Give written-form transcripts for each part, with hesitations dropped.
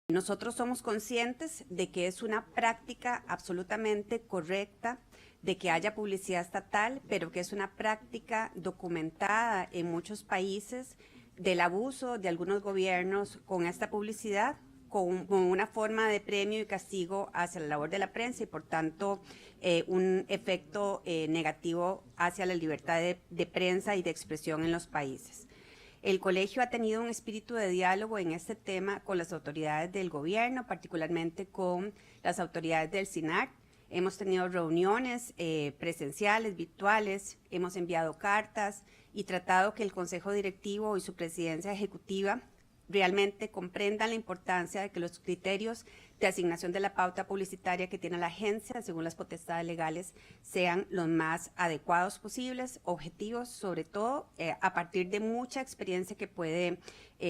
Nosotros somos conscientes de que es una práctica absolutamente correcta de que haya publicidad estatal, pero que es una práctica documentada en muchos países del abuso de algunos gobiernos con esta publicidad, con una forma de premio y castigo hacia la labor de la prensa y por tanto un efecto negativo hacia la libertad de prensa y de expresión en los países. El colegio ha tenido un espíritu de diálogo en este tema con las autoridades del gobierno, particularmente con las autoridades del SINART. Hemos tenido reuniones presenciales, virtuales, hemos enviado cartas y tratado que el Consejo Directivo y su presidencia ejecutiva realmente comprendan la importancia de que los criterios de asignación de la pauta publicitaria que tiene la agencia, según las potestades legales, sean los más adecuados posibles, objetivos, sobre todo a partir de mucha experiencia que puede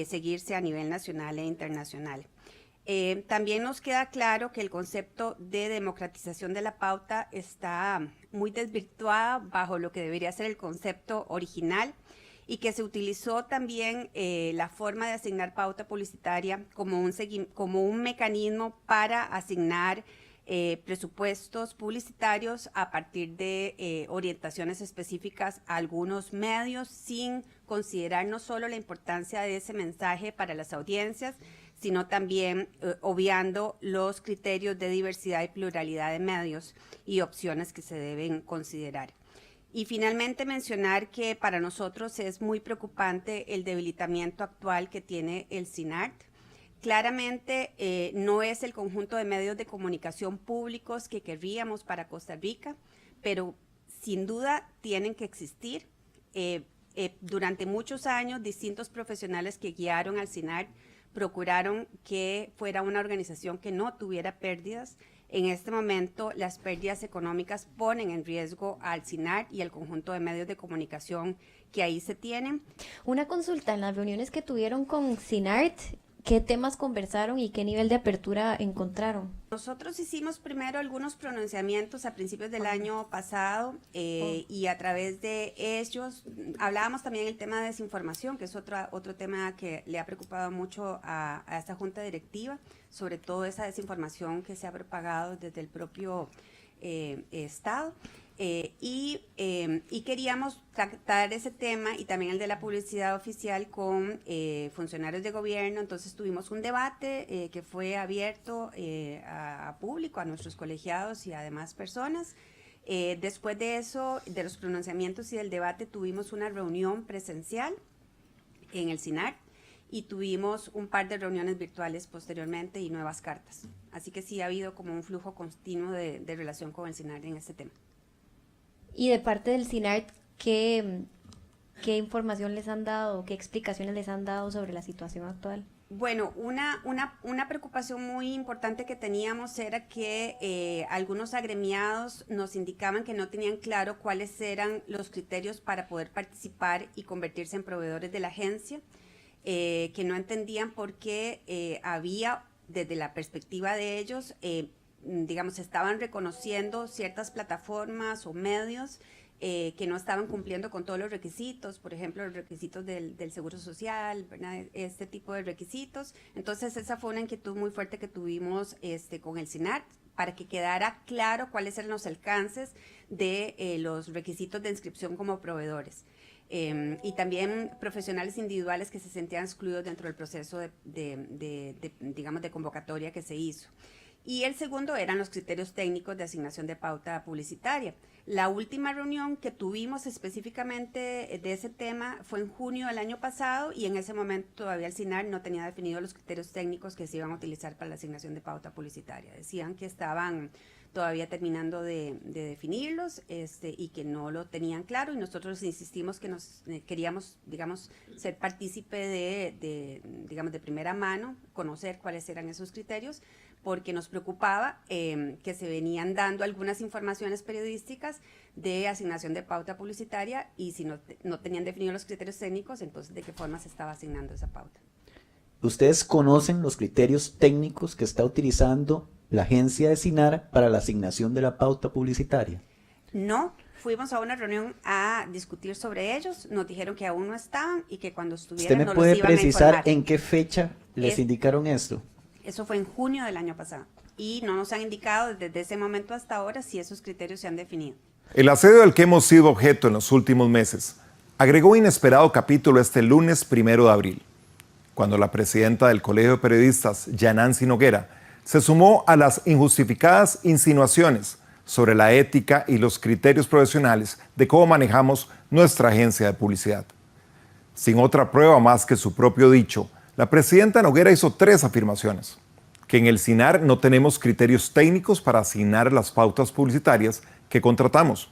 seguirse a nivel nacional e internacional. También nos queda claro que el concepto de democratización de la pauta está muy desvirtuado bajo lo que debería ser el concepto original y que se utilizó también la forma de asignar pauta publicitaria como un mecanismo para asignar presupuestos publicitarios a partir de orientaciones específicas a algunos medios, sin considerar no solo la importancia de ese mensaje para las audiencias, sino también obviando los criterios de diversidad y pluralidad de medios y opciones que se deben considerar. Y finalmente mencionar que para nosotros es muy preocupante el debilitamiento actual que tiene el SINART. Claramente no es el conjunto de medios de comunicación públicos que querríamos para Costa Rica, pero sin duda tienen que existir. Durante muchos años, distintos profesionales que guiaron al SINART procuraron que fuera una organización que no tuviera pérdidas. En este momento, las pérdidas económicas ponen en riesgo al SINART y al conjunto de medios de comunicación que ahí se tienen. Una consulta, en las reuniones que tuvieron con SINART, ¿qué temas conversaron y qué nivel de apertura encontraron? Nosotros hicimos primero algunos pronunciamientos a principios del año pasado y a través de ellos hablábamos también del tema de desinformación, que es otro tema que le ha preocupado mucho a esta junta directiva, sobre todo esa desinformación que se ha propagado desde el propio Estado. Y queríamos tratar ese tema y también el de la publicidad oficial con funcionarios de gobierno. Entonces tuvimos un debate que fue abierto a público, a nuestros colegiados y a demás personas. Después de eso, de los pronunciamientos y del debate, tuvimos una reunión presencial en el SINART y tuvimos un par de reuniones virtuales posteriormente y nuevas cartas. Así que sí ha habido como un flujo continuo de relación con el SINART en este tema. Y de parte del SINART, ¿qué información les han dado, qué explicaciones les han dado sobre la situación actual? Bueno, una preocupación muy importante que teníamos era que algunos agremiados nos indicaban que no tenían claro cuáles eran los criterios para poder participar y convertirse en proveedores de la agencia, que no entendían por qué había, desde la perspectiva de ellos, digamos, estaban reconociendo ciertas plataformas o medios que no estaban cumpliendo con todos los requisitos, por ejemplo, los requisitos del Seguro Social, ¿verdad? Este tipo de requisitos. Entonces, esa fue una inquietud muy fuerte que tuvimos con el SINART, para que quedara claro cuáles eran los alcances de los requisitos de inscripción como proveedores. Y también profesionales individuales que se sentían excluidos dentro del proceso digamos, de convocatoria que se hizo. Y el segundo eran los criterios técnicos de asignación de pauta publicitaria. La última reunión que tuvimos específicamente de ese tema fue en junio del año pasado y en ese momento todavía el SINART no tenía definidos los criterios técnicos que se iban a utilizar para la asignación de pauta publicitaria. Decían que estaban todavía terminando de definirlos y que no lo tenían claro, y nosotros insistimos que nos queríamos, digamos, ser partícipe digamos, de primera mano, conocer cuáles eran esos criterios, porque nos preocupaba que se venían dando algunas informaciones periodísticas de asignación de pauta publicitaria y si no tenían definidos los criterios técnicos, entonces de qué forma se estaba asignando esa pauta. ¿Ustedes conocen los criterios técnicos que está utilizando la agencia de SINART para la asignación de la pauta publicitaria? No, fuimos a una reunión a discutir sobre ellos, nos dijeron que aún no estaban y que cuando estuvieran ¿Usted me nos puede los iban a precisar informar. en qué fecha les indicaron esto? Eso fue en junio del año pasado. Y no nos han indicado desde ese momento hasta ahora si esos criterios se han definido. El asedio del que hemos sido objeto en los últimos meses agregó un inesperado capítulo este lunes 1 de abril, cuando la presidenta del Colegio de Periodistas, Yanancy Noguera, se sumó a las injustificadas insinuaciones sobre la ética y los criterios profesionales de cómo manejamos nuestra agencia de publicidad. Sin otra prueba más que su propio dicho, la presidenta Noguera hizo 3 afirmaciones: que en el SINAR no tenemos criterios técnicos para asignar las pautas publicitarias que contratamos,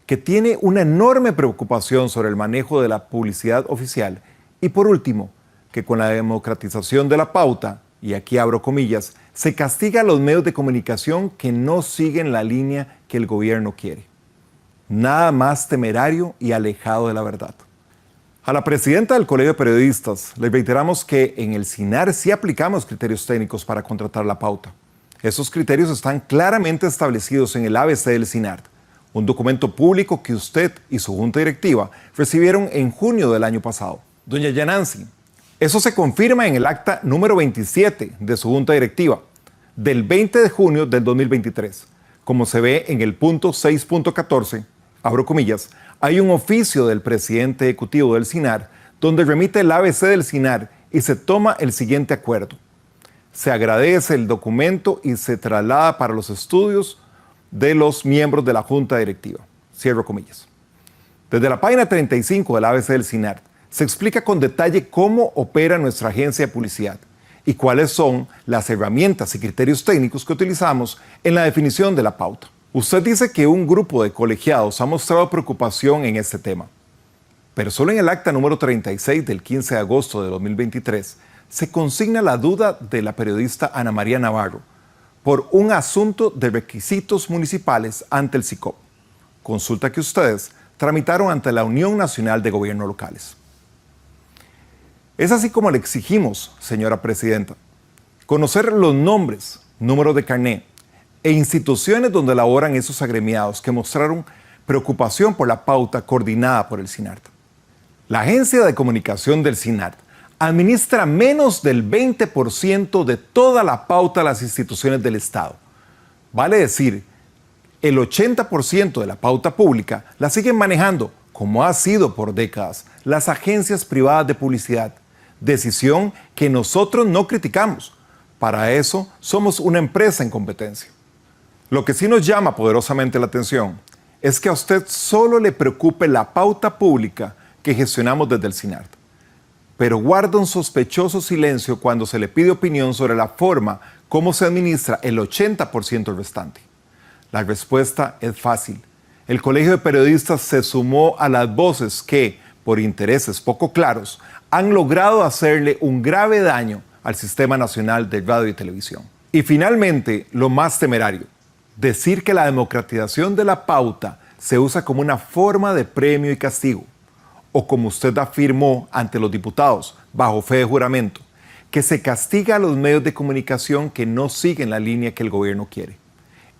que tiene una enorme preocupación sobre el manejo de la publicidad oficial y, por último, que con la democratización de la pauta, y aquí abro comillas, se castiga a los medios de comunicación que no siguen la línea que el gobierno quiere. Nada más temerario y alejado de la verdad. A la presidenta del Colegio de Periodistas le reiteramos que en el SINAR sí aplicamos criterios técnicos para contratar la pauta. Esos criterios están claramente establecidos en el ABC del SINAR, un documento público que usted y su junta directiva recibieron en junio del año pasado. Doña Yanancy, eso se confirma en el acta número 27 de su junta directiva, del 20 de junio del 2023. Como se ve en el punto 6.14, abro comillas, hay un oficio del presidente ejecutivo del SINAR donde remite el ABC del SINAR y se toma el siguiente acuerdo. Se agradece el documento y se traslada para los estudios de los miembros de la junta directiva. Cierro comillas. Desde la página 35 del ABC del SINAR se explica con detalle cómo opera nuestra agencia de publicidad y cuáles son las herramientas y criterios técnicos que utilizamos en la definición de la pauta. Usted dice que un grupo de colegiados ha mostrado preocupación en este tema, pero solo en el acta número 36 del 15 de agosto de 2023 se consigna la duda de la periodista Ana María Navarro por un asunto de requisitos municipales ante el SICOP, consulta que ustedes tramitaron ante la Unión Nacional de Gobiernos Locales. Es así como le exigimos, señora presidenta, conocer los nombres, números de carné e instituciones donde laboran esos agremiados que mostraron preocupación por la pauta coordinada por el SINART. La agencia de comunicación del SINART administra menos del 20% de toda la pauta de las instituciones del Estado. Vale decir, el 80% de la pauta pública la siguen manejando, como ha sido por décadas, las agencias privadas de publicidad, decisión que nosotros no criticamos. Para eso somos una empresa en competencia. Lo que sí nos llama poderosamente la atención es que a usted solo le preocupe la pauta pública que gestionamos desde el SINART, pero guarda un sospechoso silencio cuando se le pide opinión sobre la forma como se administra el 80% restante. La respuesta es fácil. El Colegio de Periodistas se sumó a las voces que, por intereses poco claros, han logrado hacerle un grave daño al Sistema Nacional de Radio y Televisión. Y finalmente, lo más temerario, decir que la democratización de la pauta se usa como una forma de premio y castigo, o como usted afirmó ante los diputados, bajo fe de juramento, que se castiga a los medios de comunicación que no siguen la línea que el gobierno quiere.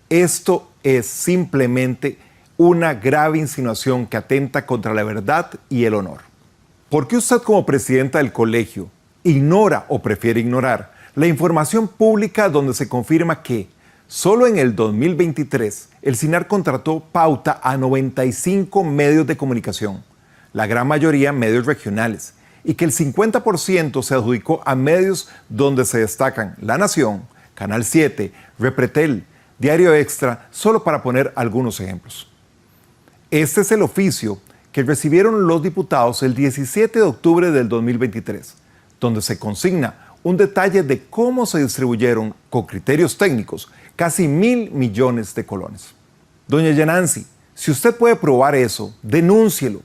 Esto es simplemente una grave insinuación que atenta contra la verdad y el honor. ¿Por qué usted, como presidenta del colegio, ignora o prefiere ignorar la información pública donde se confirma que solo en el 2023 el SINAR contrató pauta a 95 medios de comunicación, la gran mayoría medios regionales, y que el 50% se adjudicó a medios donde se destacan La Nación, Canal 7, Repretel, Diario Extra, solo para poner algunos ejemplos? Este es el oficio que recibieron los diputados el 17 de octubre del 2023, donde se consigna un detalle de cómo se distribuyeron, con criterios técnicos, casi 1.000 millones de colones. Doña Yanancy, si usted puede probar eso, denúncielo,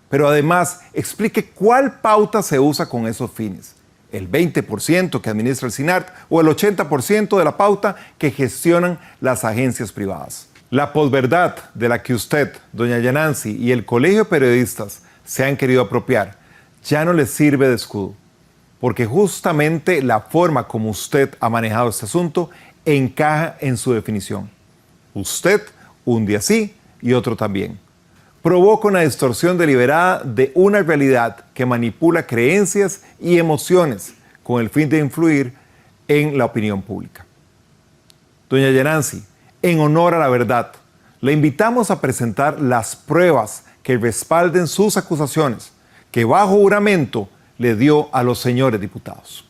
pero además explique cuál pauta se usa con esos fines. El 20% que administra el SINART o el 80% de la pauta que gestionan las agencias privadas. La posverdad de la que usted, doña Yanancy, y el Colegio de Periodistas se han querido apropiar ya no les sirve de escudo, porque justamente la forma como usted ha manejado este asunto encaja en su definición. Usted, un día sí y otro también, provoca una distorsión deliberada de una realidad que manipula creencias y emociones con el fin de influir en la opinión pública. Doña Yanansi, en honor a la verdad, le invitamos a presentar las pruebas que respalden sus acusaciones, que bajo juramento le dio a los señores diputados.